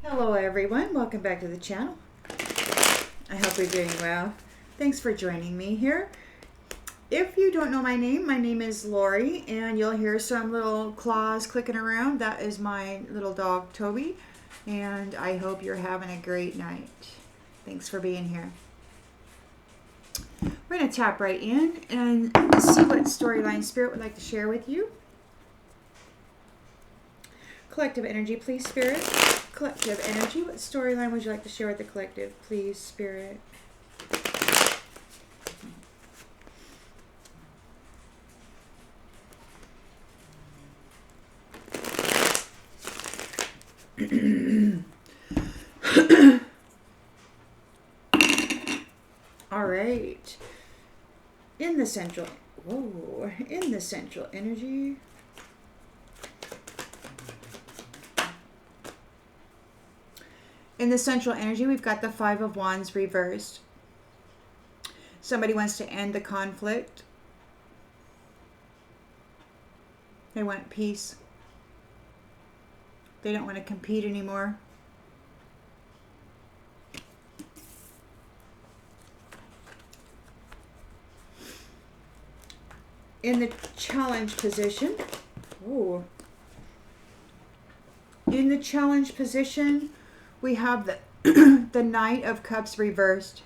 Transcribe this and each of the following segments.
Hello everyone, welcome back to the channel. I hope you're doing well. Thanks for joining me here. If you don't know my name is Lori, and you'll hear some little claws clicking around. That is my little dog Toby, and I hope you're having a great night. Thanks for being here. We're going to tap right in and see what storyline Spirit would like to share with you. Collective energy, please, Spirit. Collective energy, what storyline would you like to share with the collective, please, Spirit? All right. In the central energy. In the central energy, we've got the Five of Wands reversed. Somebody wants to end the conflict. They want peace. They don't want to compete anymore. In the challenge position, in the challenge position, we have the the Knight of Cups reversed.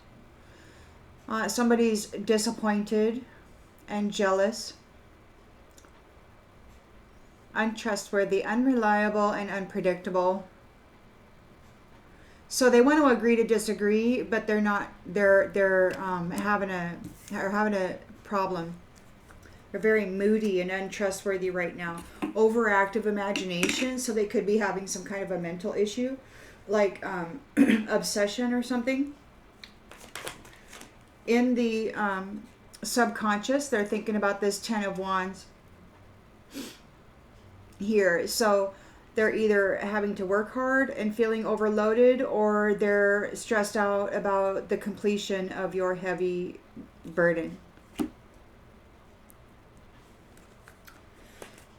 Somebody's disappointed and jealous, untrustworthy, unreliable, and unpredictable. So they want to agree to disagree, but they're not. They're having a problem. They're very moody and untrustworthy right now. Overactive imagination, so they could be having some kind of a mental issue, like obsession or something. In the subconscious, they're thinking about this Ten of Wands here. So they're either having to work hard and feeling overloaded, or they're stressed out about the completion of your heavy burden.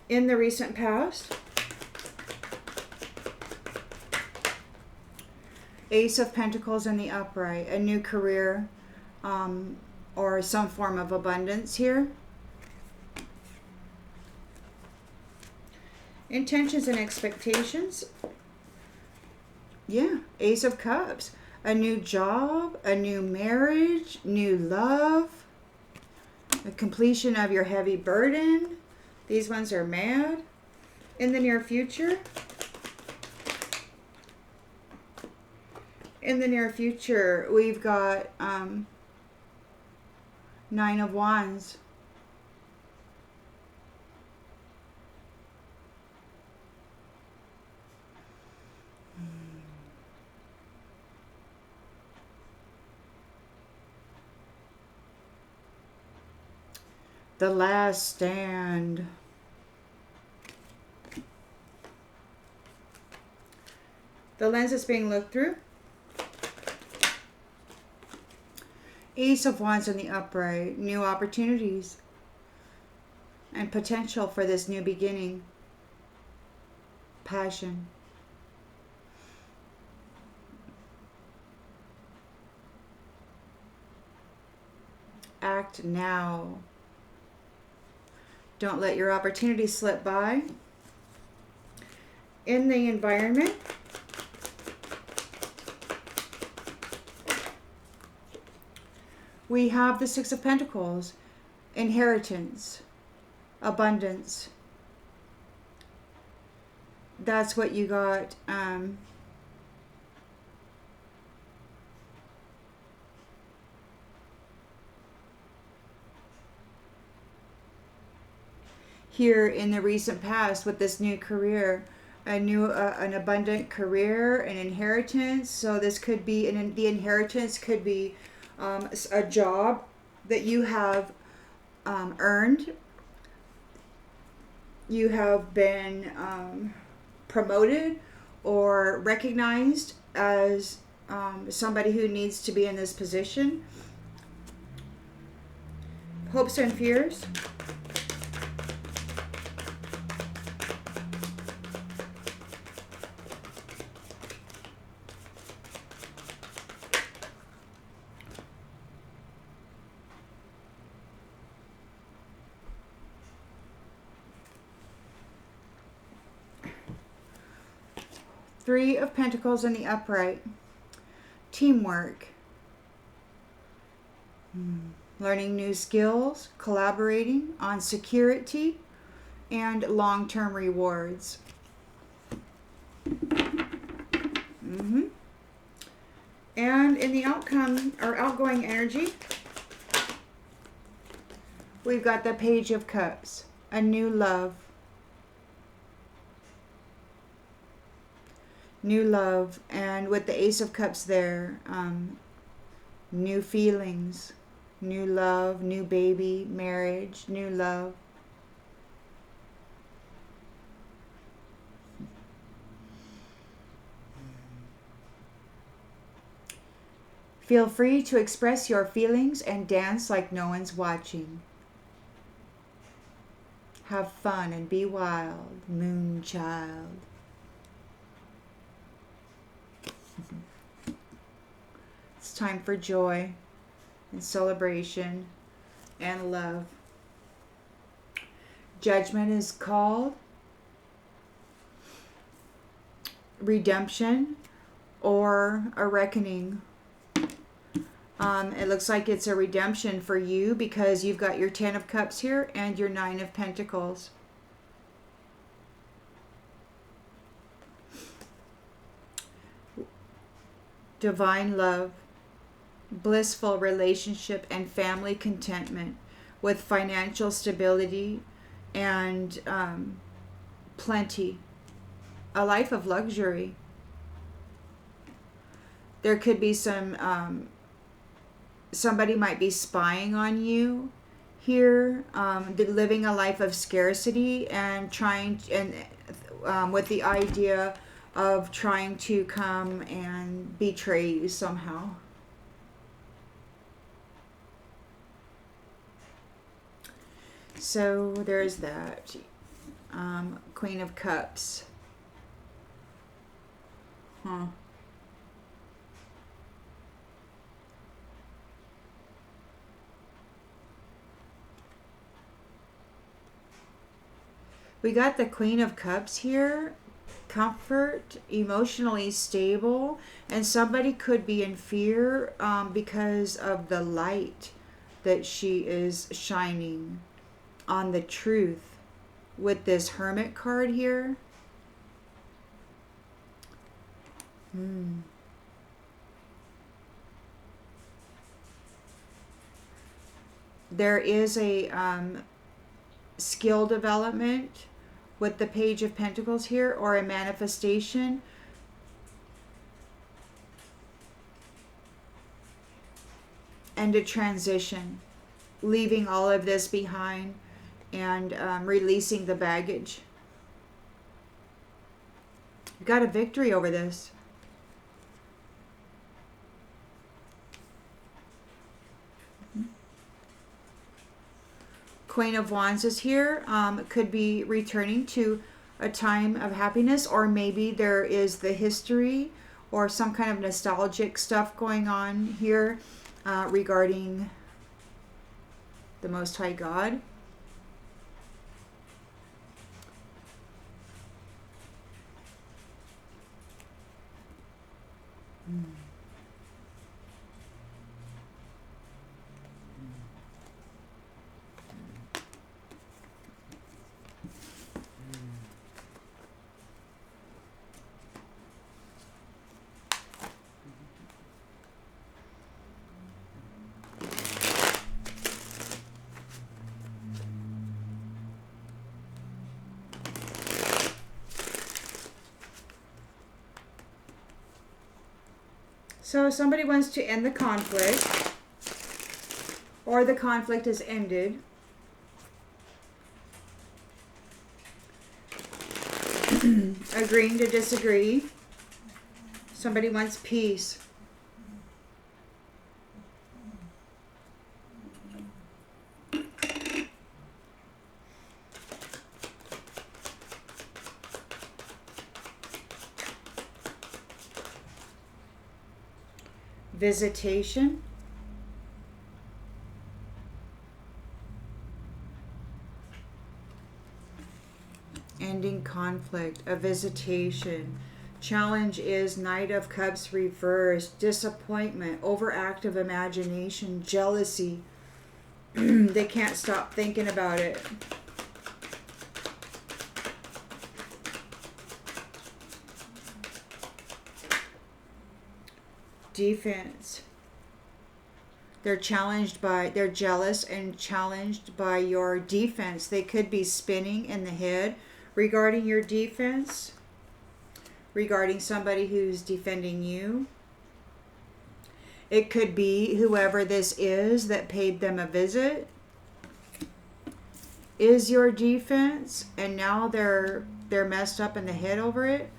In the recent past, Ace of Pentacles in the upright, a new career or some form of abundance here. Intentions and expectations. Yeah, Ace of Cups, a new job, a new marriage, new love, the completion of your heavy burden. These ones are mad. In the near future. In the near future, we've got Nine of Wands. The Last Stand. The lens is being looked through. Ace of Wands in the upright. New opportunities and potential for this new beginning. Passion. Act now. Don't let your opportunity slip by. In the environment, we have the Six of Pentacles, inheritance, abundance. That's what you got. Here in the recent past with this new career, an abundant career, an inheritance. So this could be, the inheritance could be a job that you have earned. You have been promoted or recognized as somebody who needs to be in this position. Hopes and fears. Three of Pentacles in the upright. Teamwork. Learning new skills, collaborating on security, and long-term rewards. And in the outcome or outgoing energy, we've got the Page of Cups, a new love. New love, and with the Ace of Cups there, new feelings, new love, new baby, marriage, new love. Feel free to express your feelings and dance like no one's watching. Have fun and be wild, moon child. It's time for joy and celebration and love. Judgment is called. Redemption or a reckoning. It looks like it's a redemption for you because you've got your 10 of Cups here and your 9 of Pentacles. Divine love, blissful relationship and family contentment with financial stability and plenty. A life of luxury. There could be some... somebody might be spying on you here, living a life of scarcity and trying with the idea of trying to come and betray you somehow. So there's that. Queen of Cups. We got the Queen of Cups here. Comfort, emotionally stable, and somebody could be in fear because of the light that she is shining on the truth with this Hermit card here. There is a skill development with the Page of Pentacles here, or a manifestation. And a transition, leaving all of this behind and releasing the baggage. You got a victory over this. Queen of Wands is here. Could be returning to a time of happiness, or maybe there is the history or some kind of nostalgic stuff going on here regarding the Most High God. So somebody wants to end the conflict, or the conflict is ended. Agreeing to disagree. Somebody wants peace. Visitation. Ending conflict, a visitation. Challenge is Knight of Cups reversed, disappointment, overactive imagination, jealousy. They can't stop thinking about it. Defense. They're jealous and challenged by your defense. They could be spinning in the head regarding your defense, regarding somebody who's defending you. It could be whoever this is that paid them a visit is your defense, and now they're messed up in the head over it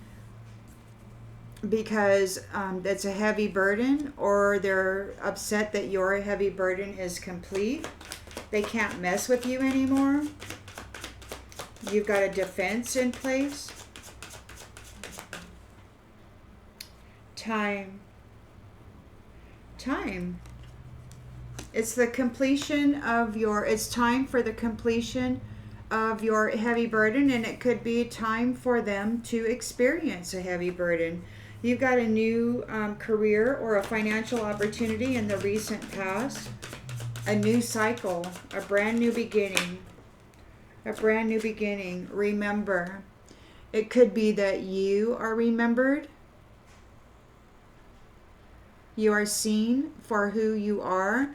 because it's a heavy burden, or they're upset that your heavy burden is complete. They can't mess with you anymore. You've got a defense in place. Time. It's the completion of it's time for the completion of your heavy burden, and it could be time for them to experience a heavy burden. You've got a new career or a financial opportunity in the recent past, a new cycle, a brand new beginning, Remember. It could be that you are remembered. You are seen for who you are.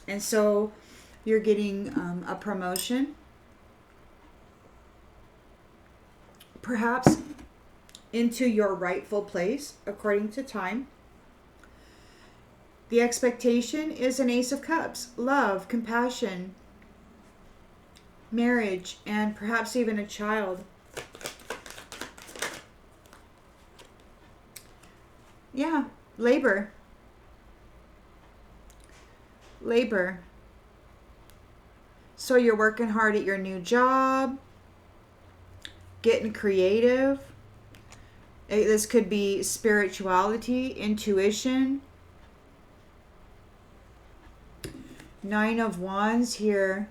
And so you're getting a promotion. Perhaps into your rightful place, according to time. The expectation is an Ace of Cups, love, compassion, marriage, and perhaps even a child. Yeah, labor. So you're working hard at your new job, getting creative. This could be spirituality, intuition. 9 of Wands here.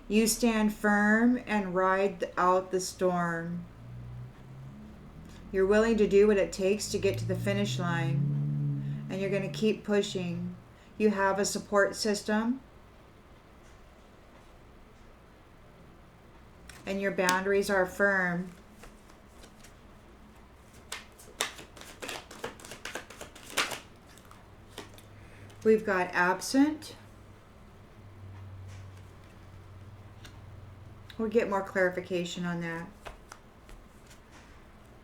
You stand firm and ride out the storm. You're willing to do what it takes to get to the finish line, and you're going to keep pushing. You have a support system, and your boundaries are firm. We've got absent. We'll get more clarification on that.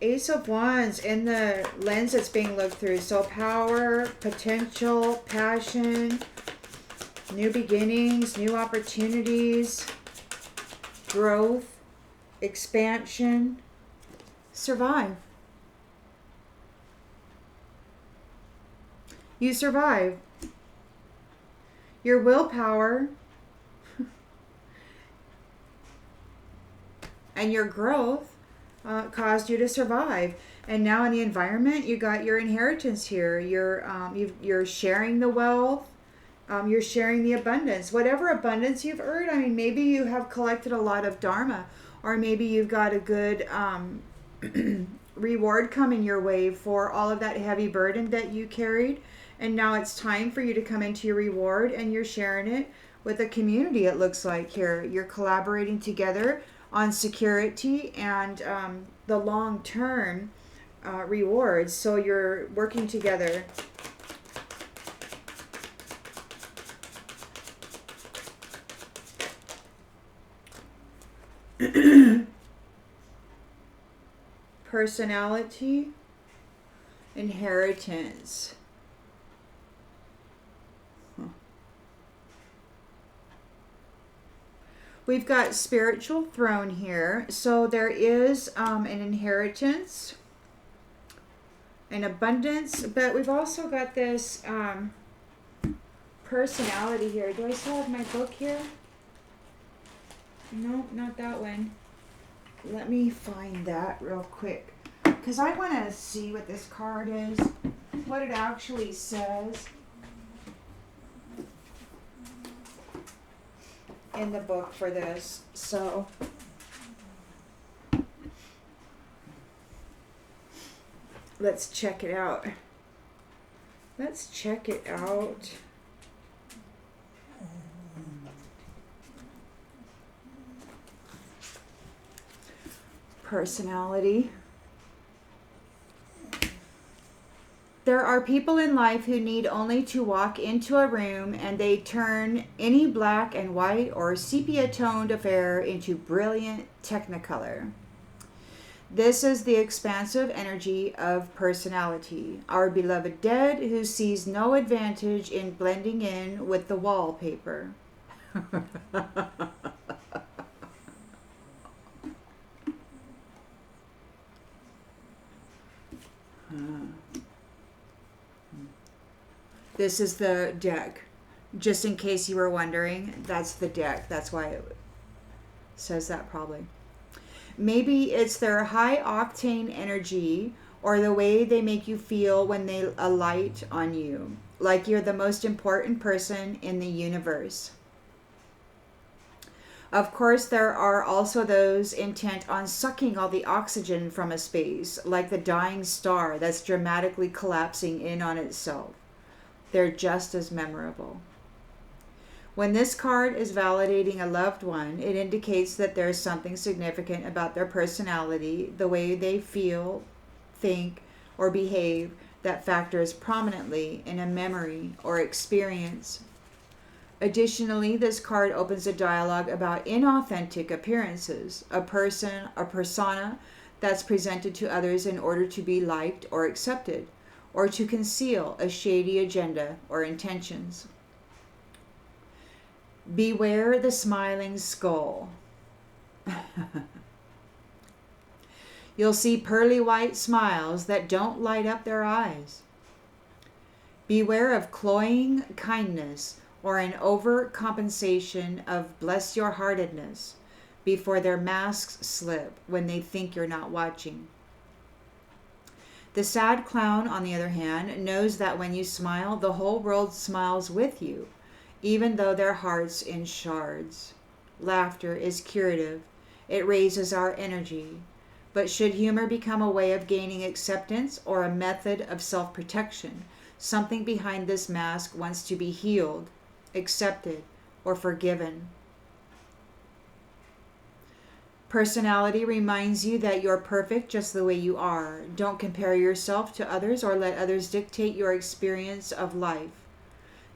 Ace of Wands in the lens that's being looked through. So power, potential, passion, new beginnings, new opportunities, growth, expansion, survive. You survive. Your willpower and your growth caused you to survive. And now in the environment, you got your inheritance here. You're sharing the wealth. You're sharing the abundance. Whatever abundance you've earned, I mean, maybe you have collected a lot of dharma, or maybe you've got a good reward coming your way for all of that heavy burden that you carried. And now it's time for you to come into your reward, and you're sharing it with a community, it looks like here. You're collaborating together on security and the long-term rewards. So you're working together. Personality, inheritance. We've got spiritual throne here. So there is an inheritance, an abundance, but we've also got this personality here. Do I still have my book here? No, not that one. Let me find that real quick, because I want to see what this card is, what it actually says. in the book for this. So let's check it out. Let's check it out. Personality. There are people in life who need only to walk into a room and they turn any black and white or sepia-toned affair into brilliant technicolor. This is the expansive energy of personality, our beloved dead who sees no advantage in blending in with the wallpaper. This is the deck. Just in case you were wondering, that's the deck. That's why it says that probably. Maybe it's their high octane energy or the way they make you feel when they alight on you, like you're the most important person in the universe. Of course, there are also those intent on sucking all the oxygen from a space, like the dying star that's dramatically collapsing in on itself. They're just as memorable. When this card is validating a loved one, it indicates that there's something significant about their personality, the way they feel, think, or behave that factors prominently in a memory or experience. Additionally, this card opens a dialogue about inauthentic appearances, a persona that's presented to others in order to be liked or accepted, or to conceal a shady agenda or intentions. Beware the smiling skull. You'll see pearly white smiles that don't light up their eyes. Beware of cloying kindness or an overcompensation of bless-your-heartedness before their masks slip when they think you're not watching. The sad clown, on the other hand, knows that when you smile, the whole world smiles with you, even though their heart's in shards. Laughter is curative. It raises our energy. But should humor become a way of gaining acceptance or a method of self-protection, something behind this mask wants to be healed, accepted, or forgiven. Personality reminds you that you're perfect just the way you are. Don't compare yourself to others or let others dictate your experience of life.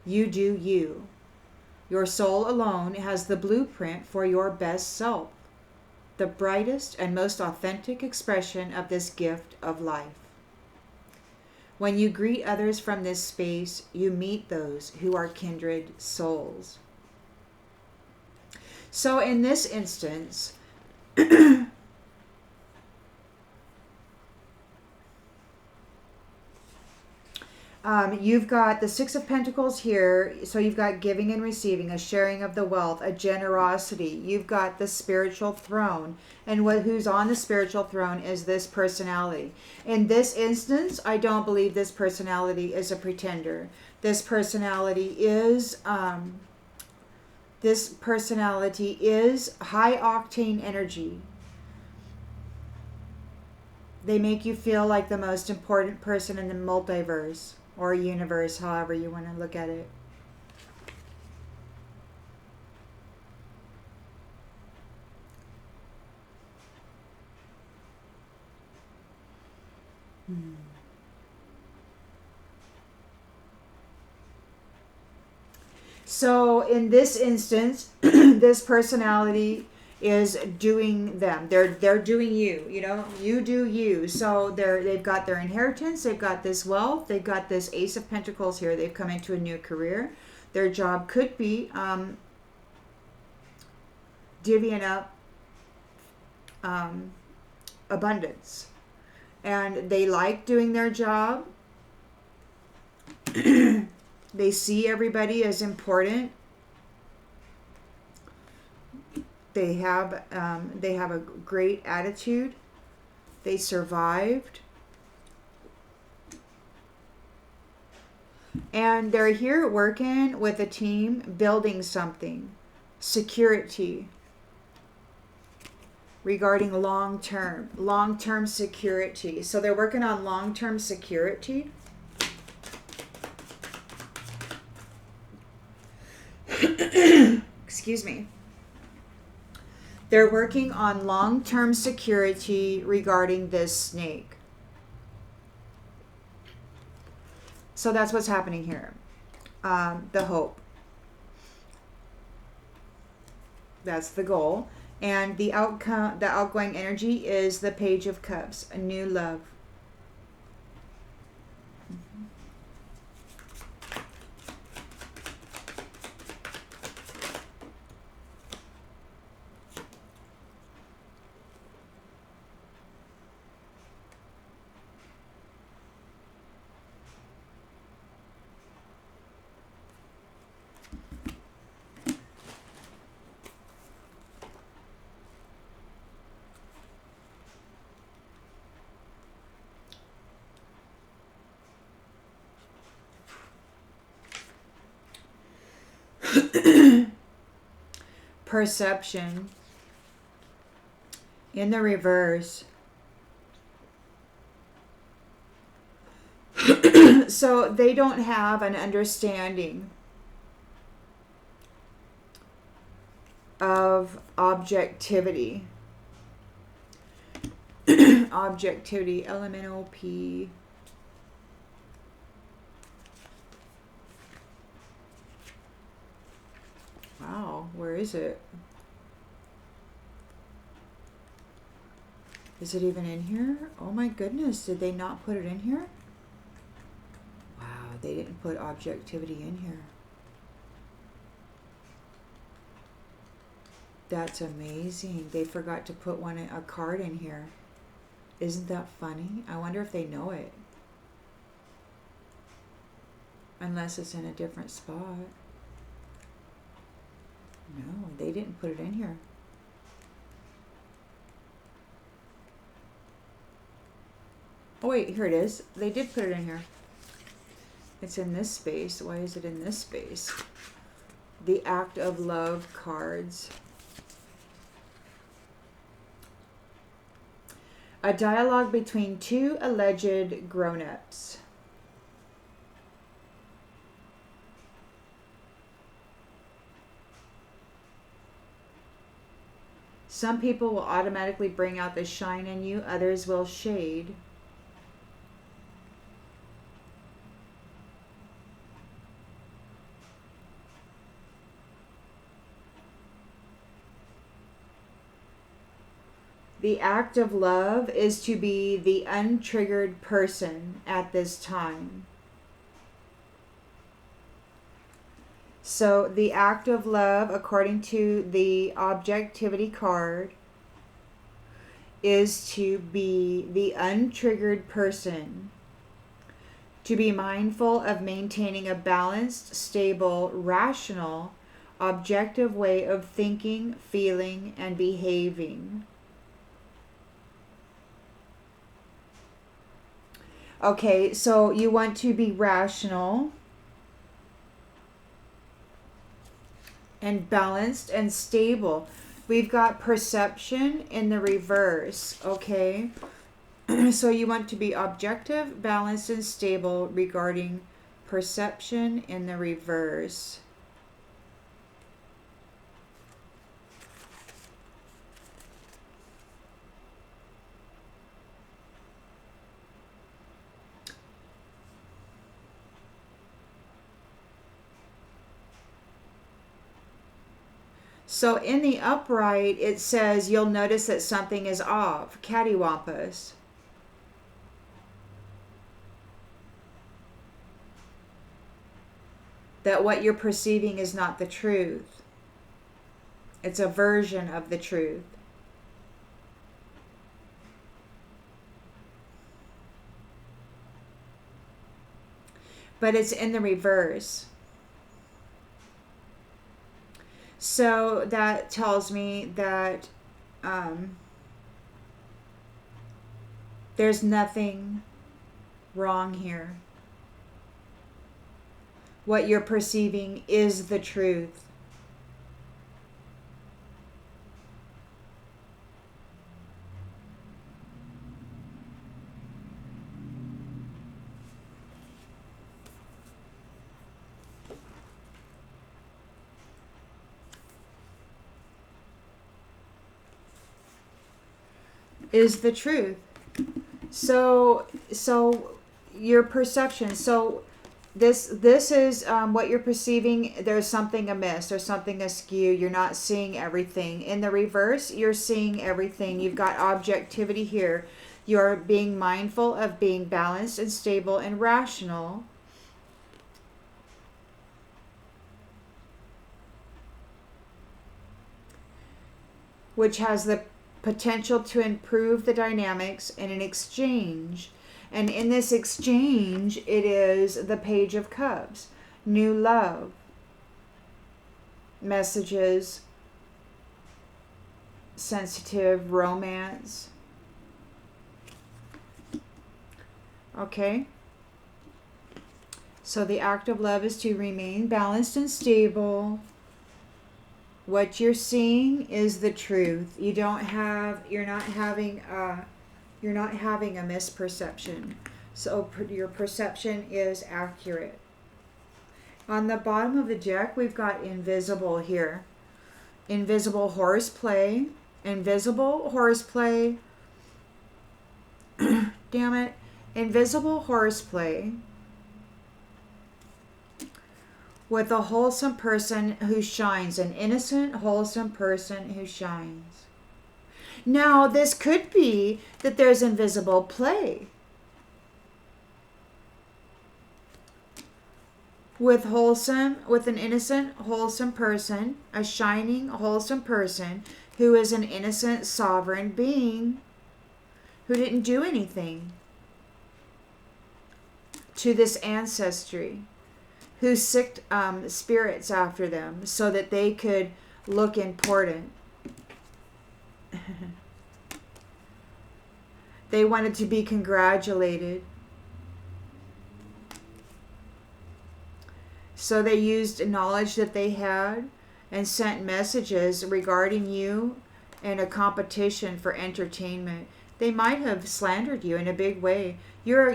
You do you. Your soul alone has the blueprint for your best self, the brightest and most authentic expression of this gift of life. When you greet others from this space, you meet those who are kindred souls. So in this instance, you've got the Six of Pentacles here. So you've got giving and receiving, a sharing of the wealth, a generosity. You've got the spiritual throne. And who's on the spiritual throne is this personality. In this instance, I don't believe this personality is a pretender. This personality is high octane energy. They make you feel like the most important person in the multiverse or universe, however you want to look at it. So in this instance, this personality is doing them. They're doing you. You know, you do you. So they've got their inheritance. They've got this wealth. They've got this Ace of Pentacles here. They've come into a new career. Their job could be divvying up abundance, and they like doing their job. They see everybody as important. They have a great attitude. They survived. And they're here working with a team, building something. security. Regarding long-term security. So they're working on long-term security. Excuse me. They're working on long-term security regarding this snake. So that's what's happening here. The hope. That's the goal. And the outcome, the outgoing energy is the Page of Cups, a new love. Perception in the reverse. So they don't have an understanding of objectivity. Objectivity, LMNOP. Wow, where is it? Is it even in here? Oh my goodness, did they not put it in here? Wow, they didn't put objectivity in here. That's amazing. They forgot to put a card in here. Isn't that funny? I wonder if they know it. Unless it's in a different spot. No, they didn't put it in here. Oh wait, here it is. They did put it in here. It's in this space. Why is it in this space? The Act of Love cards. A dialogue between two alleged grown-ups. Some people will automatically bring out the shine in you, others will shade. The act of love is to be the untriggered person at this time. So the act of love, according to the objectivity card, is to be the untriggered person. To be mindful of maintaining a balanced, stable, rational, objective way of thinking, feeling, and behaving. Okay, so you want to be rational and balanced and stable. We've got perception in the reverse, okay? So you want to be objective, balanced, and stable regarding perception in the reverse. So in the upright, it says you'll notice that something is off, cattywampus. That what you're perceiving is not the truth. It's a version of the truth. But it's in the reverse. So that tells me that there's nothing wrong here. What you're perceiving is the truth. is the truth. So your perception. So this is what you're perceiving. There's something amiss. There's something askew. You're not seeing everything. In the reverse, you're seeing everything. You've got objectivity here. You're being mindful of being balanced and stable and rational. Which has the potential to improve the dynamics in an exchange. And in this exchange, it is the Page of Cups, new love, messages, sensitive romance. Okay? So the act of love is to remain balanced and stable. What you're seeing is the truth. You're not having a misperception. So your perception is accurate. On the bottom of the deck, we've got invisible here. Invisible horseplay. Invisible horseplay. Damn it. Invisible horseplay. With a wholesome person who shines. An innocent, wholesome person who shines. Now, this could be that there's invisible play. With an innocent, wholesome person, a shining, wholesome person who is an innocent, sovereign being who didn't do anything to this ancestry, who sicked spirits after them so that they could look important. They wanted to be congratulated. So they used knowledge that they had and sent messages regarding you in a competition for entertainment. They might have slandered you in a big way. You're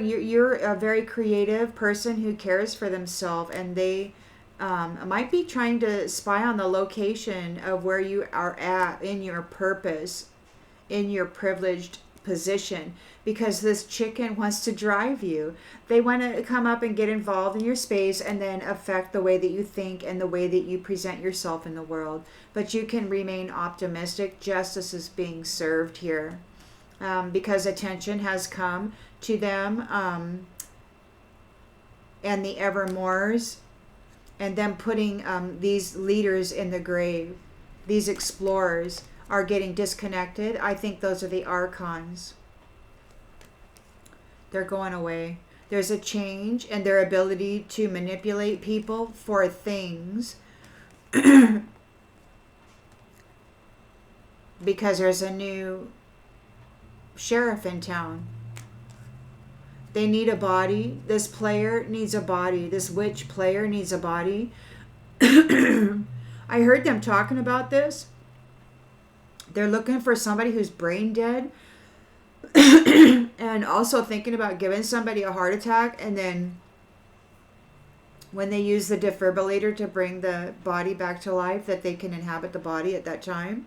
a very creative person who cares for themselves, and they might be trying to spy on the location of where you are at in your purpose, in your privileged position, because this chicken wants to drive you. They want to come up and get involved in your space and then affect the way that you think and the way that you present yourself in the world. But you can remain optimistic. Justice is being served here. Because attention has come to them and the Evermores, and them putting these leaders in the grave. These explorers are getting disconnected. I think those are the archons. They're going away. There's a change in their ability to manipulate people for things because there's a new sheriff in town. They need a body. This player needs a body. This witch player needs a body. I heard them talking about this. They're looking for somebody who's brain dead and also thinking about giving somebody a heart attack, and then when they use the defibrillator to bring the body back to life, that they can inhabit the body at that time.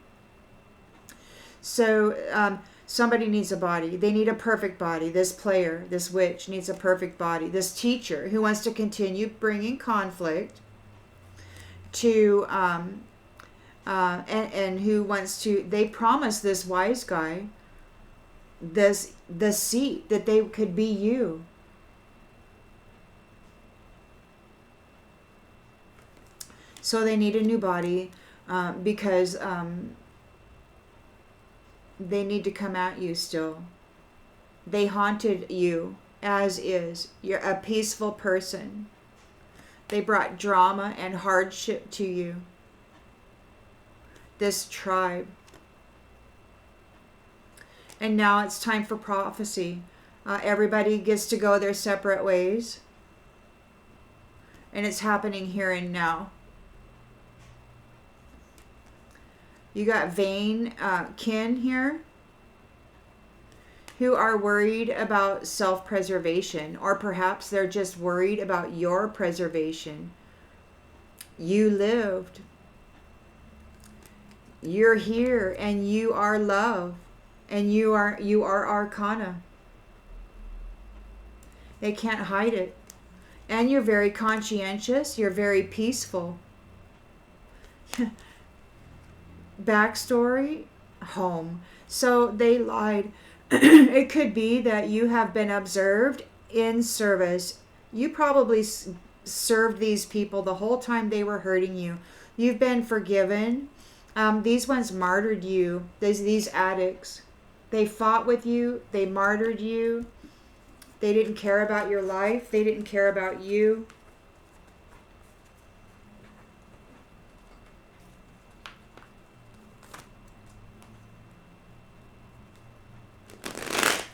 So somebody needs a body. They need a perfect body. This player, this witch, needs a perfect body. This teacher who wants to continue bringing conflict to and who wants to, they promise this wise guy the seat, that they could be you. So they need a new body because they need to come at you still. They haunted you as is. You're a peaceful person. They brought drama and hardship to you. This tribe. And now it's time for prophecy. Everybody gets to go their separate ways. And it's happening here and now. You got vain kin here who are worried about self-preservation, or perhaps they're just worried about your preservation. You lived. You're here and you are love. And you are arcana. They can't hide it. And you're very conscientious. You're very peaceful. Backstory, home. So they lied. It could be that you have been observed in service. You probably served these people the whole time they were hurting you. You've been forgiven. These ones martyred you. These addicts. They fought with you. They martyred you. They didn't care about your life. They didn't care about you.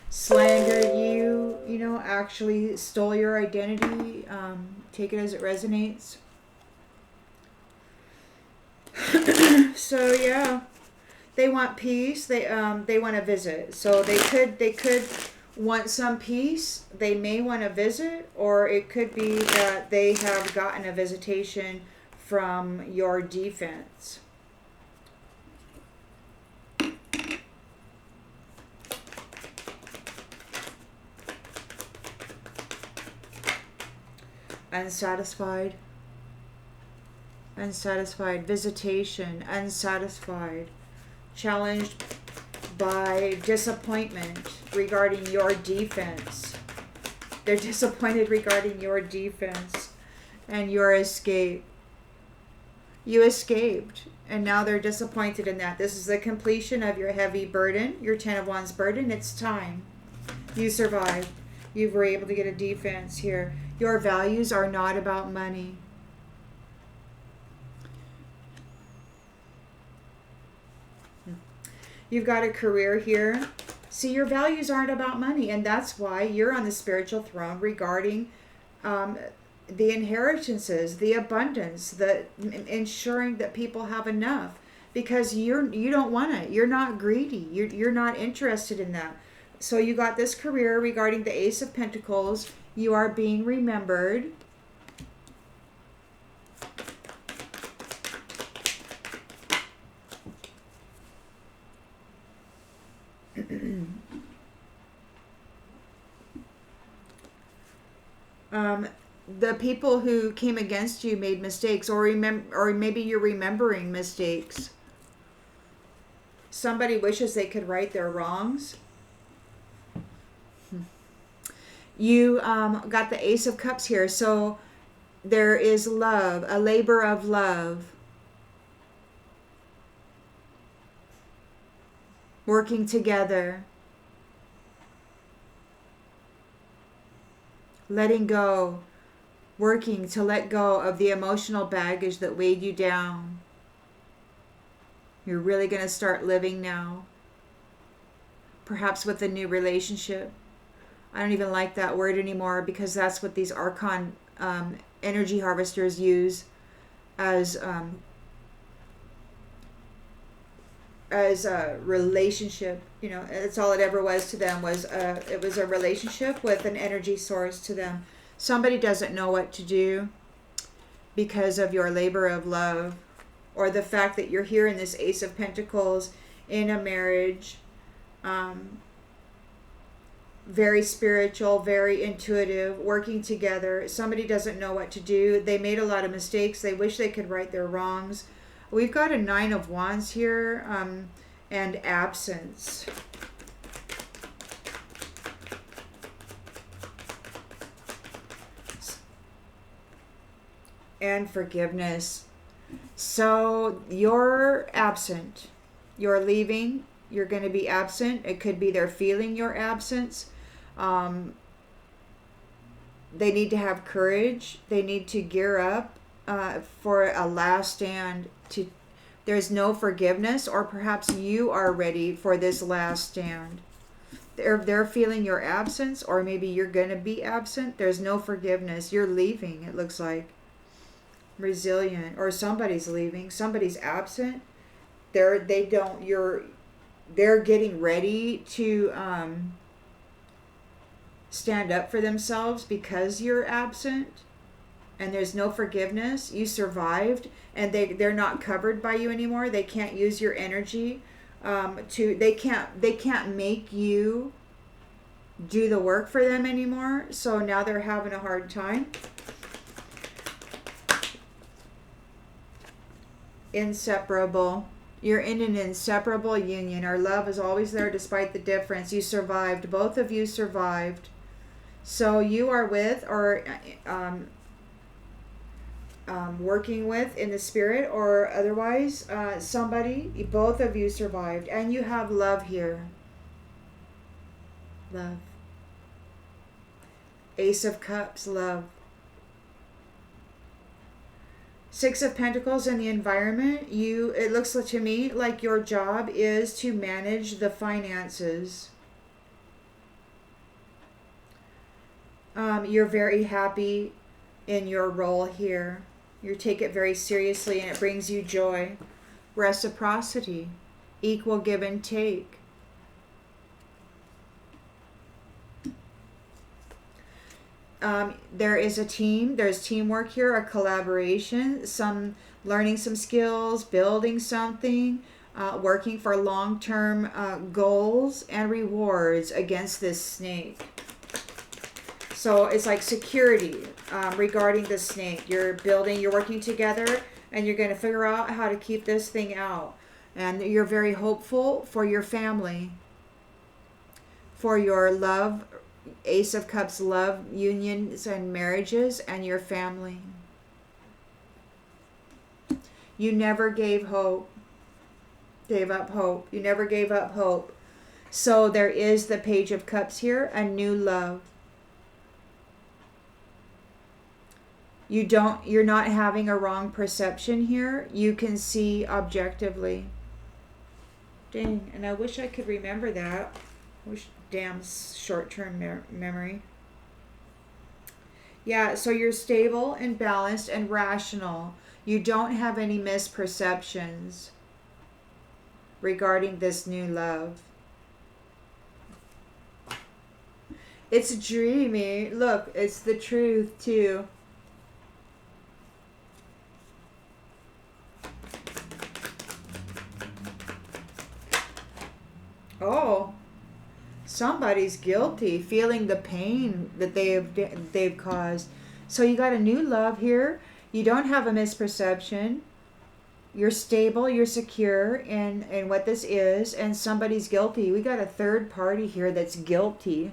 Slandered you, actually stole your identity. Take it as it resonates. So yeah, they want peace. They want to visit. So they could want some peace. They may want to visit, or it could be that they have gotten a visitation from your defense. Unsatisfied, visitation, unsatisfied, challenged by disappointment regarding your defense. They're disappointed regarding your defense and your escape. You escaped, and now they're disappointed in that. This is the completion of your heavy burden, your 10 of Wands burden. It's time. You survived. You were able to get a defense here. Your values are not about money. You've got a career here. See, your values aren't about money, and that's why you're on the spiritual throne regarding the inheritances, the abundance, the ensuring that people have enough, because you don't want it. You're not greedy. You're not interested in that. So you got this career regarding the Ace of Pentacles. You are being remembered. The people who came against you made mistakes, or maybe you're remembering mistakes. Somebody wishes they could right their wrongs. You got the Ace of Cups here, so there is love, a labor of love. Working together. Letting go. Working to let go of the emotional baggage that weighed you down. You're really going to start living now. Perhaps with a new relationship. I don't even like that word anymore, because that's what these Archon energy harvesters use as a relationship. It's all it ever was to them, was it was a relationship with an energy source to them. Somebody doesn't know what to do because of your labor of love, or the fact that you're here in this Ace of Pentacles in a marriage. Very spiritual, very intuitive, working together. Somebody doesn't know what to do. They made a lot of mistakes. They wish they could right their wrongs. We've got a 9 of Wands here, and absence. And forgiveness. So you're absent. You're leaving. You're going to be absent. It could be they're feeling your absence. They need to have courage. They need to gear up for a last stand. There's no forgiveness, or perhaps you are ready for this last stand. They're feeling your absence, or maybe you're going to be absent. There's no forgiveness. You're leaving, it looks like. Resilient, or somebody's leaving. Somebody's absent. They're getting ready to stand up for themselves because you're absent, and there's no forgiveness. You survived, and they're not covered by you anymore. They can't use your energy, they can't make you do the work for them anymore. So now they're having a hard time. Inseparable. You're in an inseparable union. Our love is always there despite the difference. You survived. Both of you survived. So you are with, or working with in the spirit, or otherwise, somebody, both of you survived. And you have love here. Love. Ace of Cups, love. Six of Pentacles in the environment. It looks to me like your job is to manage the finances. You're very happy in your role here. You take it very seriously and it brings you joy. Reciprocity. Equal give and take. There is a team. There's teamwork here, a collaboration, some learning some skills, building something, working for long-term goals and rewards against this snake. So it's like security regarding the snake. You're working together, and you're going to figure out how to keep this thing out. And you're very hopeful for your family, for your love, Ace of Cups, love, unions and marriages, and your family. You never gave up hope. You never gave up hope. So there is the Page of Cups here, a new love. You're not having a wrong perception here. You can see objectively. Dang, and I wish I could remember that. Damn short-term memory. Yeah, so you're stable and balanced and rational. You don't have any misperceptions regarding this new love. It's dreamy. Look, it's the truth too. Oh, somebody's guilty, feeling the pain that they've caused. So you got a new love here. You don't have a misperception. You're stable, you're secure in what this is, and somebody's guilty. We got a third party here that's guilty,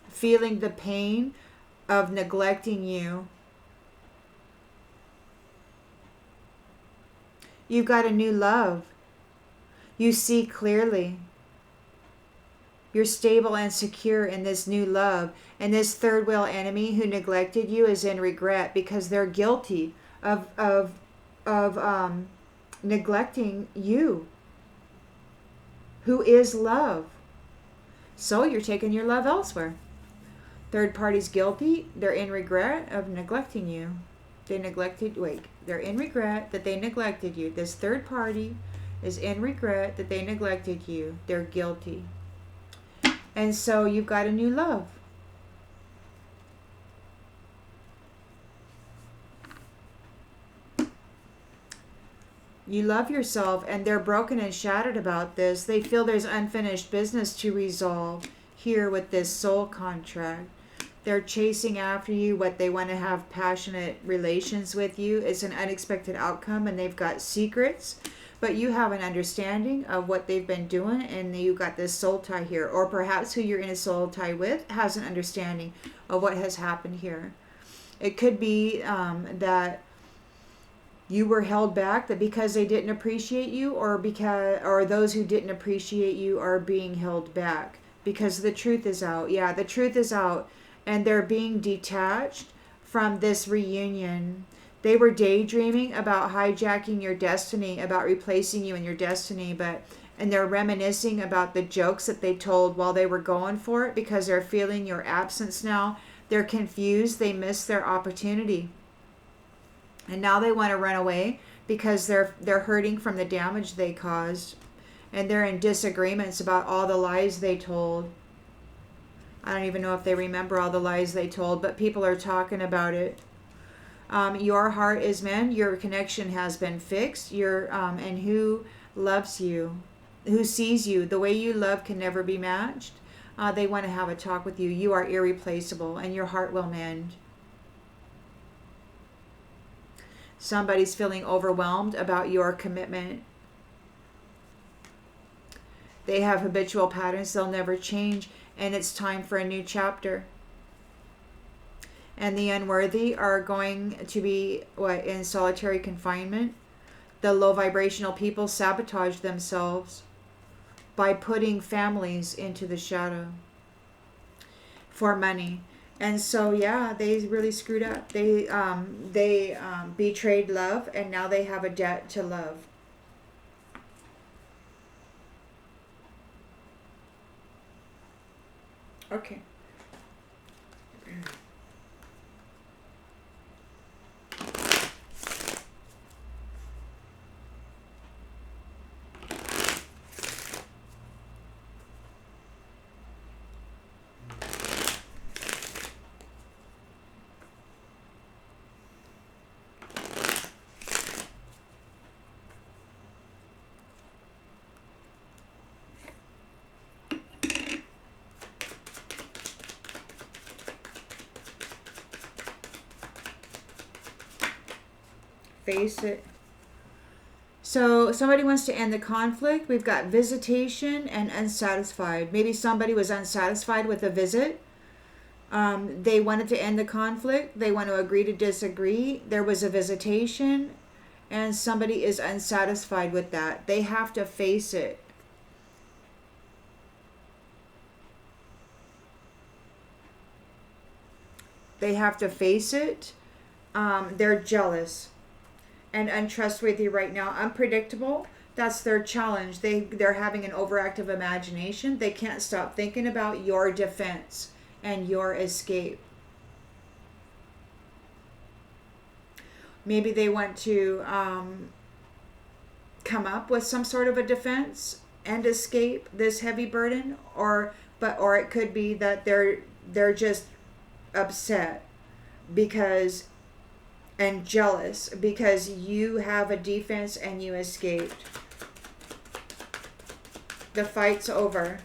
feeling the pain of neglecting you. You've got a new love. You see clearly. You're stable and secure in this new love. And this third wheel enemy who neglected you is in regret because they're guilty of neglecting you, who is love. So you're taking your love elsewhere. Third party's guilty. They're in regret of neglecting you. They're in regret that they neglected you. This third party is in regret that they neglected you. They're guilty. And so you've got a new love. You love yourself, and they're broken and shattered about this. They feel there's unfinished business to resolve here with this soul contract. They're chasing after you, what they want to have passionate relations with you. It's an unexpected outcome, and they've got secrets. But you have an understanding of what they've been doing, and you got this soul tie here. Or perhaps who you're in a soul tie with has an understanding of what has happened here. It could be that you were held back, that because they didn't appreciate you, or those who didn't appreciate you are being held back because the truth is out. Yeah, the truth is out, and they're being detached from this reunion. They were daydreaming about hijacking your destiny, about replacing you in your destiny, and they're reminiscing about the jokes that they told while they were going for it because they're feeling your absence now. They're confused. They missed their opportunity. And now they want to run away because they're hurting from the damage they caused. And they're in disagreements about all the lies they told. I don't even know if they remember all the lies they told, but people are talking about it. Your heart is mended. Your connection has been fixed. And who loves you? who sees you. The way you love can never be matched. They want to have a talk with you. You are irreplaceable and your heart will mend. Somebody's feeling overwhelmed about your commitment. They have habitual patterns they'll never change, and it's time for a new chapter. And the unworthy are going to be in solitary confinement. The low vibrational people sabotage themselves by putting families into the shadow for money. And so, yeah, they really screwed up. They betrayed love, and now they have a debt to love. Okay. Face it. So somebody wants to end the conflict. We've got visitation and unsatisfied. Maybe somebody was unsatisfied with a visit. They wanted to end the conflict. They want to agree to disagree. There was a visitation and somebody is unsatisfied with that. They have to face it. They have to face it. They're jealous and untrustworthy right now. Unpredictable. That's their challenge. They're having an overactive imagination. They can't stop thinking about your defense and your escape. Maybe they want to come up with some sort of a defense and escape this heavy burden, or it could be that they're just upset because and jealous because you have a defense and you escaped. The fight's over.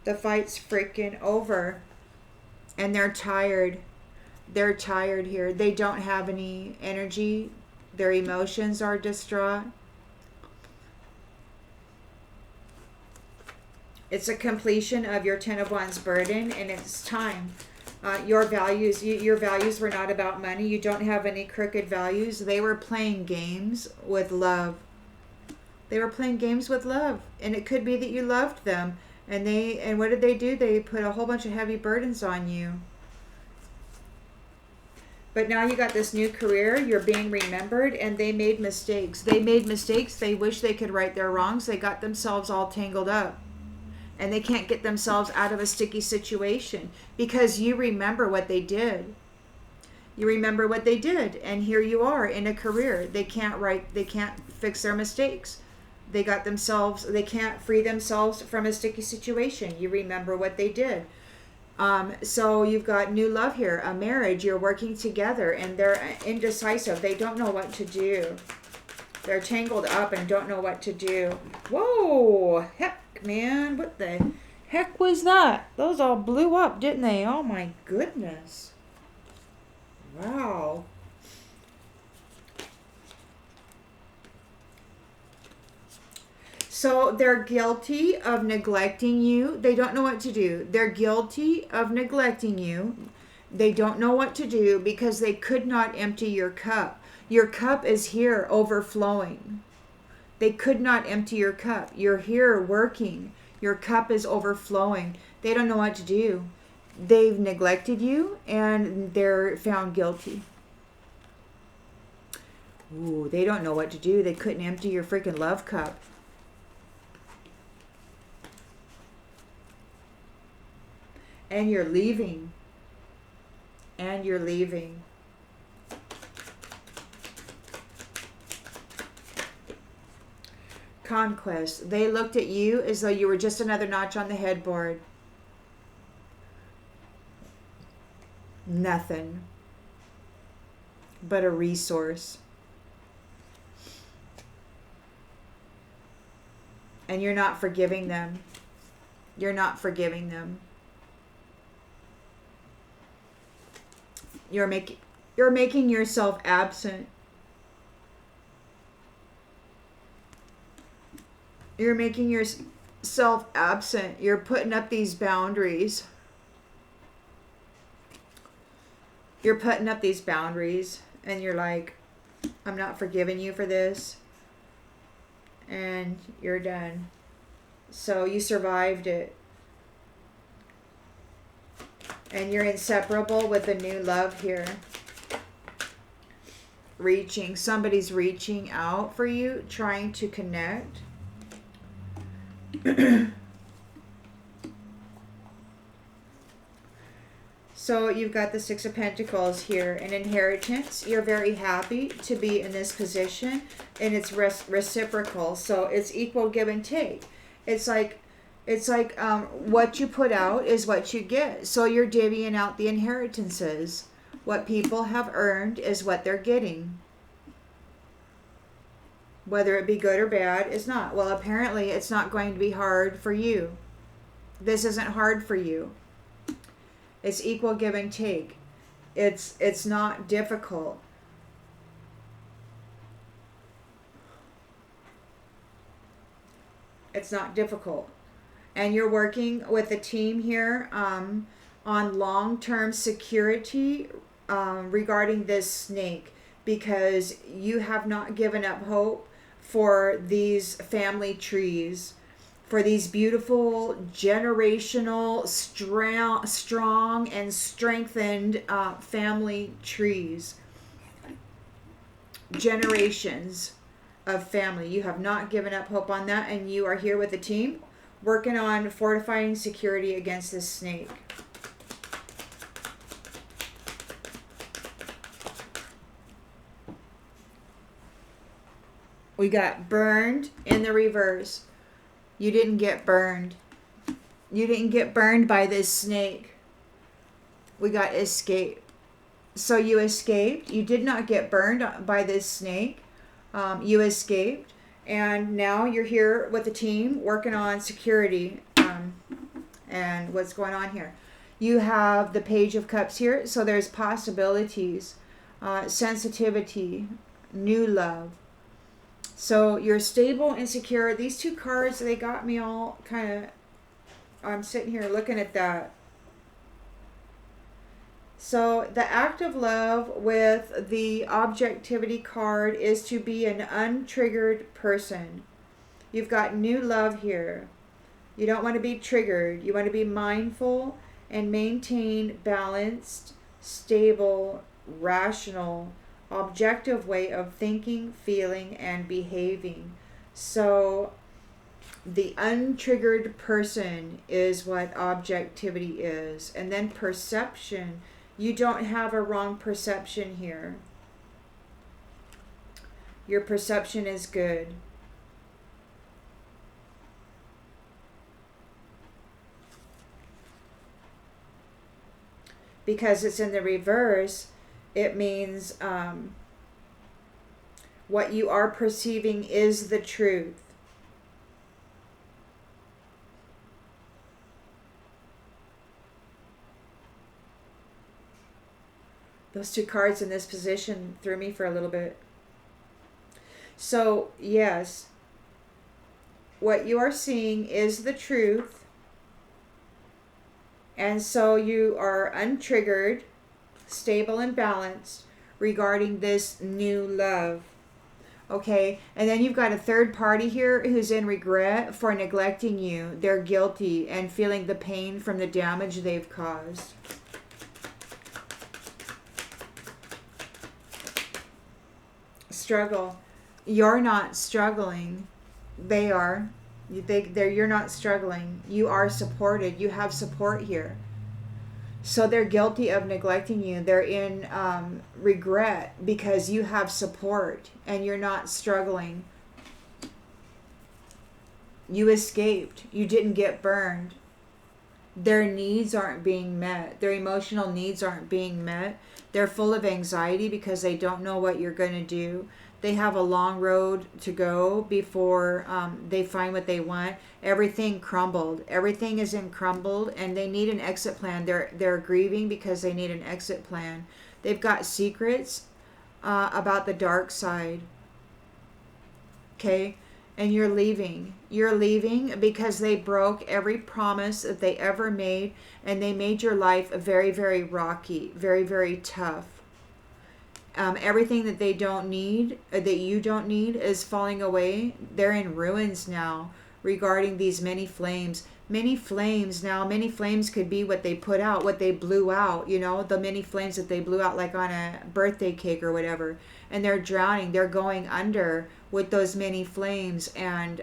The fight's freaking over. And they're tired. They're tired here. They don't have any energy. Their emotions are distraught. It's a completion of your Ten of Wands burden, and it's time. Your values were not about money. You don't have any crooked values. They were playing games with love. They were playing games with love, and it could be that you loved them. And what did they do? They put a whole bunch of heavy burdens on you. But now you got this new career. You're being remembered, and they made mistakes. They made mistakes. They wish they could right their wrongs. They got themselves all tangled up. And they can't get themselves out of a sticky situation because you remember what they did. You remember what they did, and here you are in a career. They can't fix their mistakes. They can't free themselves from a sticky situation. You remember what they did. So you've got new love here, a marriage. You're working together, and they're indecisive. They don't know what to do. They're tangled up and don't know what to do. Whoa, heck. Man, what the heck was that? Those all blew up, didn't they? Oh my goodness. Wow. So they're guilty of neglecting you. They don't know what to do. They're guilty of neglecting you. They don't know what to do because they could not empty your cup. Your cup is here overflowing. They could not empty your cup. You're here working. Your cup is overflowing. They don't know what to do. They've neglected you and they're found guilty. Ooh, they don't know what to do. They couldn't empty your freaking love cup. And you're leaving. And you're leaving. Conquest. They looked at you as though you were just another notch on the headboard. Nothing but a resource. And you're not forgiving them. You're not forgiving them. You're making yourself absent. You're making yourself absent. You're putting up these boundaries. You're putting up these boundaries, and you're like, I'm not forgiving you for this. And you're done. So you survived it. And you're inseparable with a new love here. Somebody's reaching out for you, trying to connect. So you've got the Six of Pentacles here. An inheritance. You're very happy to be in this position. And it's reciprocal. So it's equal give and take. It's like what you put out is what you get. So you're divvying out the inheritances. What people have earned is what they're getting. Whether it be good or bad is not. Well, apparently it's not going to be hard for you. This isn't hard for you. It's equal give and take. It's not difficult. It's not difficult. And you're working with a team here on long-term security regarding this snake, because you have not given up hope for these family trees, for these beautiful, generational, strong and strengthened family trees. Generations of family. You have not given up hope on that, and you are here with a team working on fortifying security against this snake. We got burned in the reverse. You didn't get burned. You didn't get burned by this snake. We got escape. So you escaped. You did not get burned by this snake. You escaped. And now you're here with the team working on security. And what's going on here? You have the Page of Cups here. So there's possibilities, sensitivity, new love. So you're stable and secure. These two cards, they got me all kind of, I'm sitting here looking at that. So the act of love with the Objectivity card is to be an untriggered person. You've got new love here. You don't want to be triggered. You want to be mindful and maintain balanced, stable, rational, objective way of thinking, feeling, and behaving. So the untriggered person is what objectivity is. And then perception. You don't have a wrong perception here. Your perception is good. Because it's in the reverse, it means what you are perceiving is the truth. Those two cards in this position threw me for a little bit. So, yes, what you are seeing is the truth. And so you are untriggered, stable and balanced regarding this new love. Okay, and then you've got a third party here who's in regret for neglecting you. They're guilty and feeling the pain from the damage they've caused. Struggle. You're not struggling. They are. You're not struggling. You are supported. You have support here. So they're guilty of neglecting you. They're in regret because you have support and you're not struggling. You escaped. You didn't get burned. Their needs aren't being met. Their emotional needs aren't being met. They're full of anxiety because they don't know what you're going to do. They have a long road to go before they find what they want. Everything crumbled. Everything is in crumbled, and they need an exit plan. They're grieving because they need an exit plan. They've got secrets about the dark side. Okay? And you're leaving. You're leaving because they broke every promise that they ever made, and they made your life very, very rocky, very, very tough. Everything that they don't need, that you don't need, is falling away. They're in ruins now regarding these many flames. Many flames now, many flames could be what they put out, what they blew out, you know, the many flames that they blew out like on a birthday cake or whatever. And they're drowning, they're going under with those many flames, and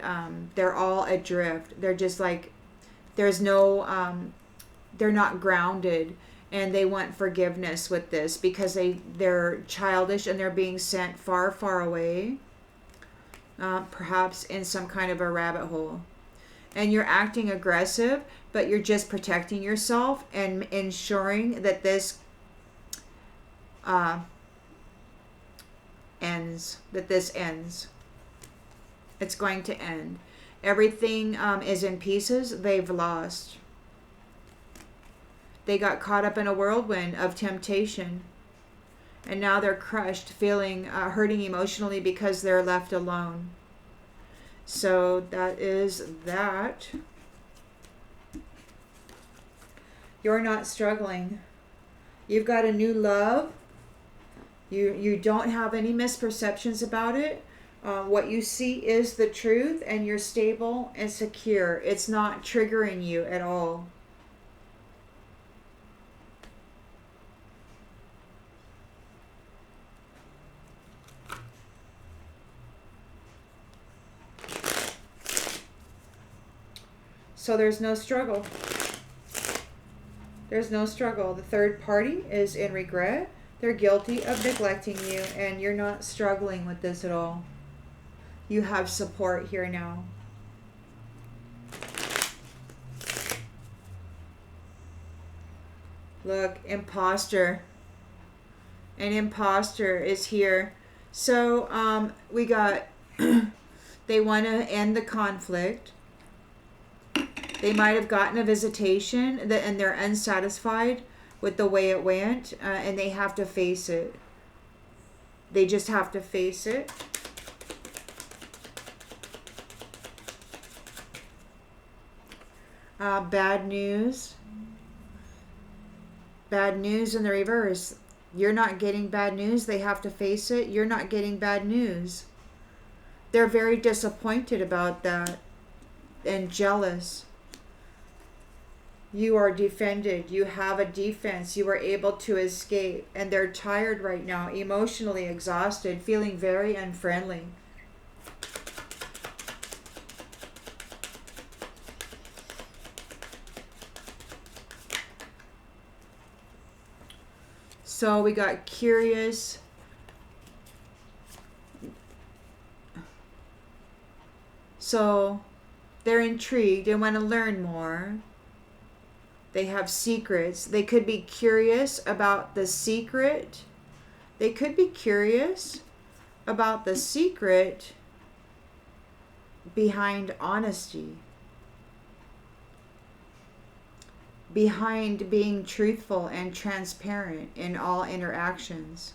they're all adrift. They're just like, there's no, they're not grounded. And they want forgiveness with this because they're childish and they're being sent far, far away, perhaps in some kind of a rabbit hole. And you're acting aggressive, but you're just protecting yourself and ensuring that this ends. That this ends. It's going to end. Everything is in pieces. They've lost. They got caught up in a whirlwind of temptation, and now they're crushed, feeling hurting emotionally because they're left alone. So that is that. You're not struggling. You've got a new love. You don't have any misperceptions about it. What you see is the truth, and you're stable and secure. It's not triggering you at all. So there's no struggle. There's no struggle. The third party is in regret. They're guilty of neglecting you, and you're not struggling with this at all. You have support here now. Look, imposter. An imposter is here. So we got, they want to end the conflict. They might have gotten a visitation and they're unsatisfied with the way it went, and they have to face it. They just have to face it. Bad news. Bad news in the reverse. You're not getting bad news. They have to face it. You're not getting bad news. They're very disappointed about that and jealous. You are defended. You have a defense. You were able to escape. And they're tired right now, emotionally exhausted, feeling very unfriendly. So we got curious. So they're intrigued. They want to learn more. They have secrets. They could be curious about the secret. They could be curious about the secret behind honesty. Behind being truthful and transparent in all interactions.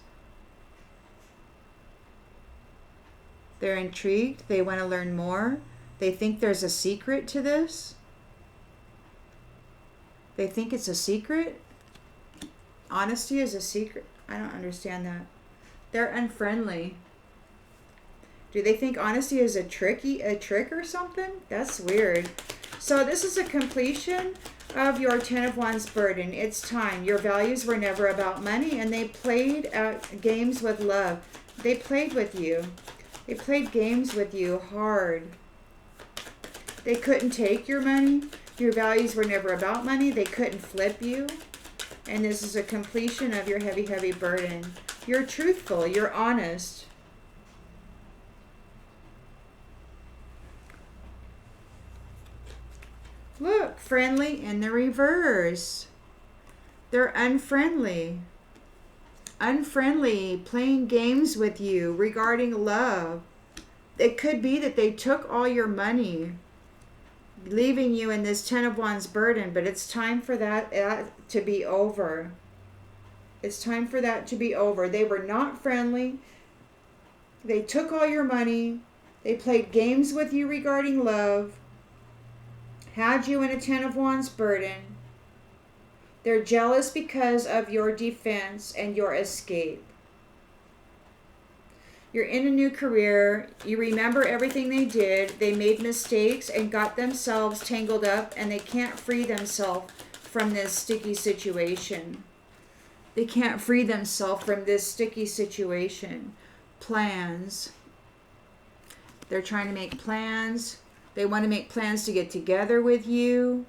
They're intrigued. They want to learn more. They think there's a secret to this. They think it's a secret. Honesty is a secret. I don't understand that. They're unfriendly. Do they think honesty is a trick or something? That's weird. So this is a completion of your Ten of Wands burden. It's time. Your values were never about money, and they played games with love. They played with you. They played games with you hard. They couldn't take your money. Your values were never about money. They couldn't flip you. And this is a completion of your heavy, heavy burden. You're truthful. You're honest. Look, friendly in the reverse. They're unfriendly. unfriendly, playing games with you regarding love. It could be that they took all your money, leaving you in this Ten of Wands burden, but it's time for that to be over. It's time for that to be over. They were not friendly. They took all your money. They played games with you regarding love. Had you in a Ten of Wands burden. They're jealous because of your defense and your escape. You're in a new career. You remember everything they did. They made mistakes and got themselves tangled up, and they can't free themselves from this sticky situation. They can't free themselves from this sticky situation. Plans. They're trying to make plans. They want to make plans to get together with you.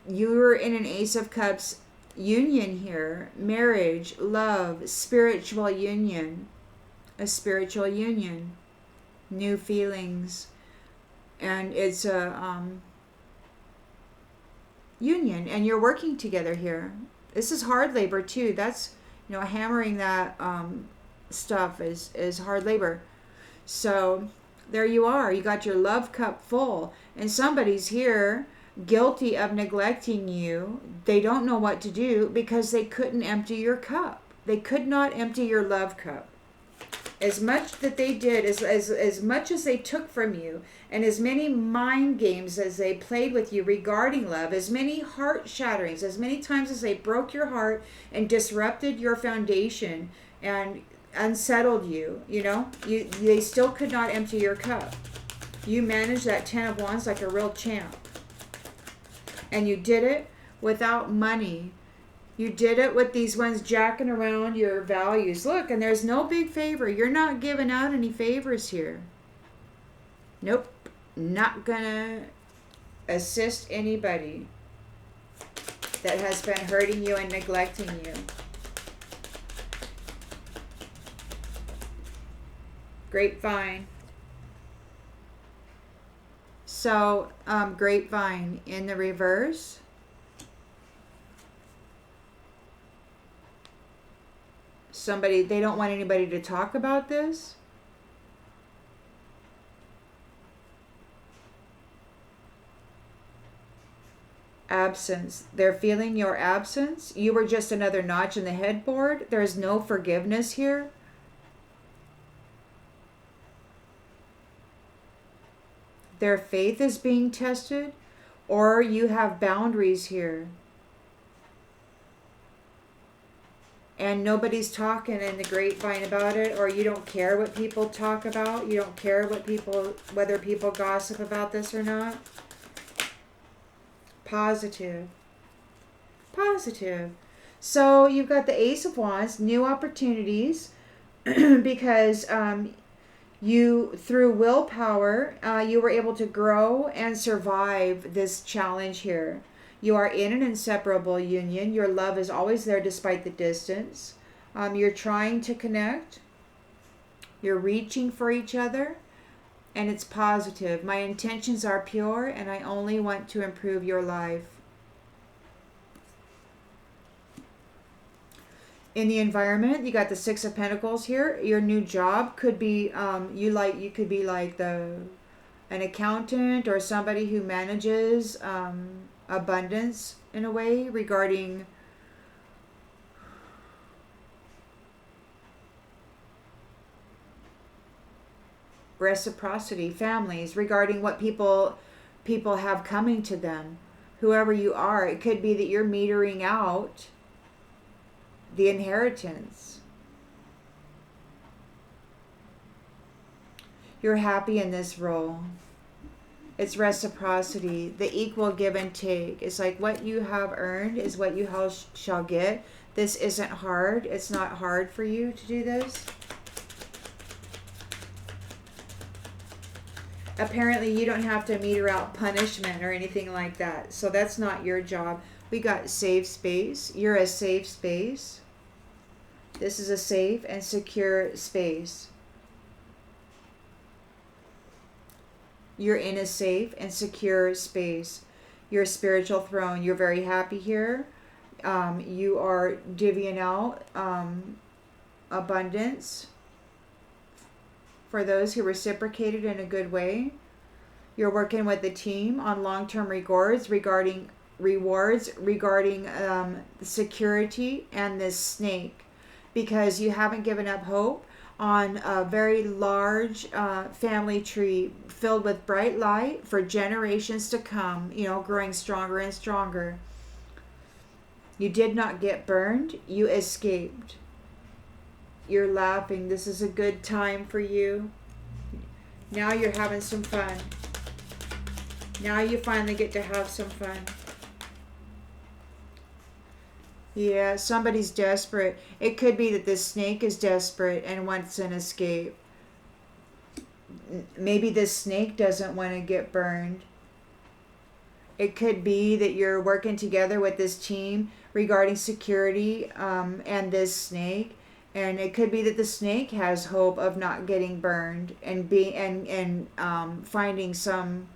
You're in an Ace of Cups union here. Marriage, love, spiritual union. A spiritual union. New feelings. And it's a union. And you're working together here. This is hard labor too. That's, hammering that stuff is hard labor. So there you are. You got your love cup full. And somebody's here guilty of neglecting you. They don't know what to do because they couldn't empty your cup. They could not empty your love cup. As much that they did, as much as they took from you, and as many mind games as they played with you regarding love, as many heart shatterings, as many times as they broke your heart and disrupted your foundation and unsettled you, they still could not empty your cup. You managed that Ten of Wands like a real champ. And you did it without money. You did it with these ones jacking around your values. Look, and there's no big favor. You're not giving out any favors here. Nope. Not gonna assist anybody that has been hurting you and neglecting you. Grapevine. So, grapevine in the reverse. Somebody, they don't want anybody to talk about this. Absence. They're feeling your absence. You were just another notch in the headboard. There's no forgiveness here. Their faith is being tested, or you have boundaries here. And nobody's talking in the grapevine about it, or you don't care what people talk about. You don't care whether people gossip about this or not. Positive. Positive. So you've got the Ace of Wands, new opportunities, because you, through willpower, you were able to grow and survive this challenge here. You are in an inseparable union. Your love is always there despite the distance. You're trying to connect. You're reaching for each other. And it's positive. My intentions are pure and I only want to improve your life. In the environment, you got the Six of Pentacles here. Your new job could be, you could be like an accountant or somebody who manages abundance in a way regarding reciprocity, families, regarding what people have coming to them. Whoever you are, it could be that you're metering out the inheritance. You're happy in this role. It's reciprocity, the equal give and take. It's like what you have earned is what you shall get. This isn't hard. It's not hard for you to do this. Apparently, you don't have to meter out punishment or anything like that. So that's not your job. We got safe space. You're a safe space. This is a safe and secure space. You're in a safe and secure space. Your spiritual throne. You're very happy here. You are divvying out abundance for those who reciprocated in a good way. You're working with the team on long-term rewards regarding security and this snake, because you haven't given up hope on a very large family tree filled with bright light for generations to come, growing stronger and stronger. You did not get burned. You escaped. You're laughing. This is a good time for you. Now you're having some fun. Now you finally get to have some fun. Yeah, somebody's desperate. It could be that this snake is desperate and wants an escape. Maybe this snake doesn't want to get burned. It could be that you're working together with this team regarding security and this snake. And it could be that the snake has hope of not getting burned and finding some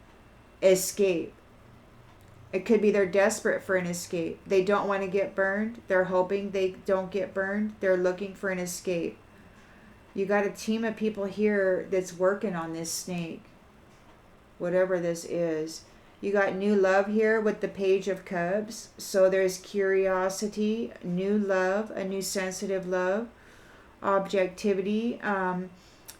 escape. It could be they're desperate for an escape. They don't want to get burned. They're hoping they don't get burned. They're looking for an escape. You got a team of people here that's working on this snake, whatever this is. You got new love here with the Page of Cups. So there's curiosity, new love, a new sensitive love, objectivity.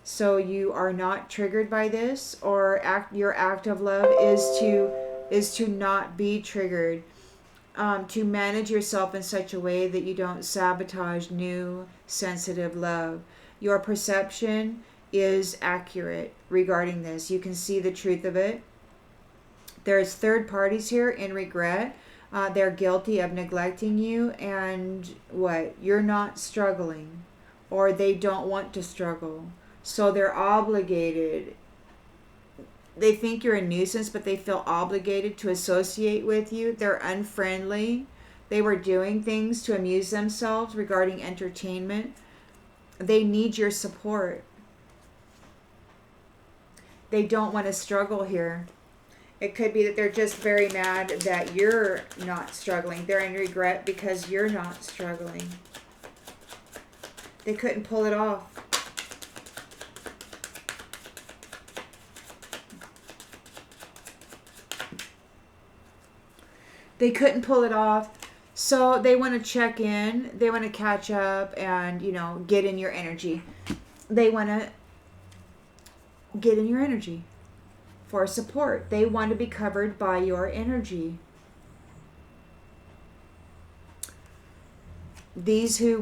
So you are not triggered by this, or your act of love is to not be triggered, to manage yourself in such a way that you don't sabotage new sensitive love. Your perception is accurate regarding this. You can see the truth of it. There's third parties here in regret. They're guilty of neglecting you, and you're not struggling, or they don't want to struggle. So they're obligated. They think you're a nuisance, but they feel obligated to associate with you. They're unfriendly. They were doing things to amuse themselves regarding entertainment. They need your support. They don't want to struggle here. It could be that they're just very mad that you're not struggling. They're in regret because you're not struggling. They couldn't pull it off. They couldn't pull it off. So they want to check in. They want to catch up and, get in your energy. They want to get in your energy for support. They want to be covered by your energy. These who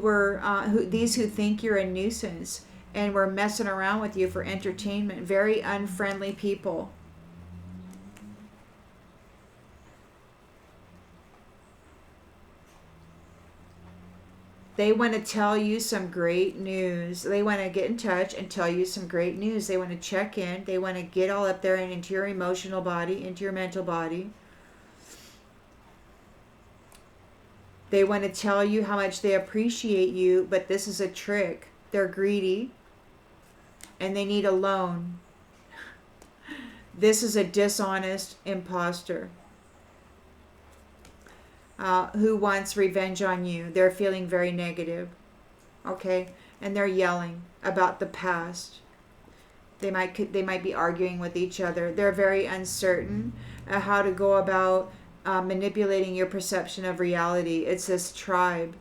think you're a nuisance and were messing around with you for entertainment, very unfriendly people. They want to tell you some great news. They want to get in touch and tell you some great news. They want to check in. They want to get all up there and into your emotional body, into your mental body. They want to tell you how much they appreciate you, but this is a trick. They're greedy and they need a loan. This is a dishonest imposter. Who wants revenge on you. They're feeling very negative, okay? And they're yelling about the past. They might be arguing with each other. They're very uncertain how to go about manipulating your perception of reality. It's this tribe.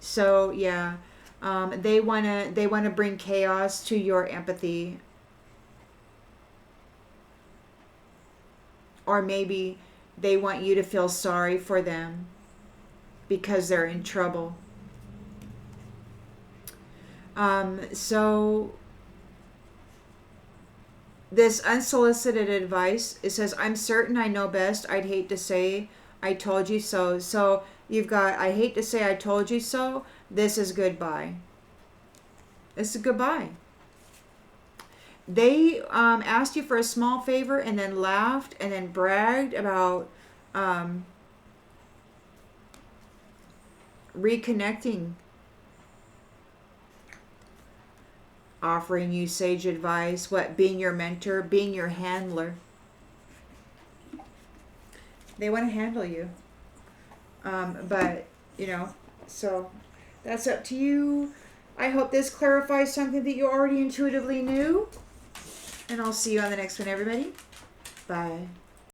So yeah, they wanna bring chaos to your empathy, or maybe they want you to feel sorry for them because they're in trouble. So this unsolicited advice, it says, I'm certain I know best. I'd hate to say I told you so. So you've got, I hate to say I told you so. This is goodbye. This is goodbye. They asked you for a small favor and then laughed and then bragged about reconnecting, offering you sage advice, being your mentor, being your handler. They want to handle you. But, you know, so that's up to you. I hope this clarifies something that you already intuitively knew. And I'll see you on the next one, everybody. Bye.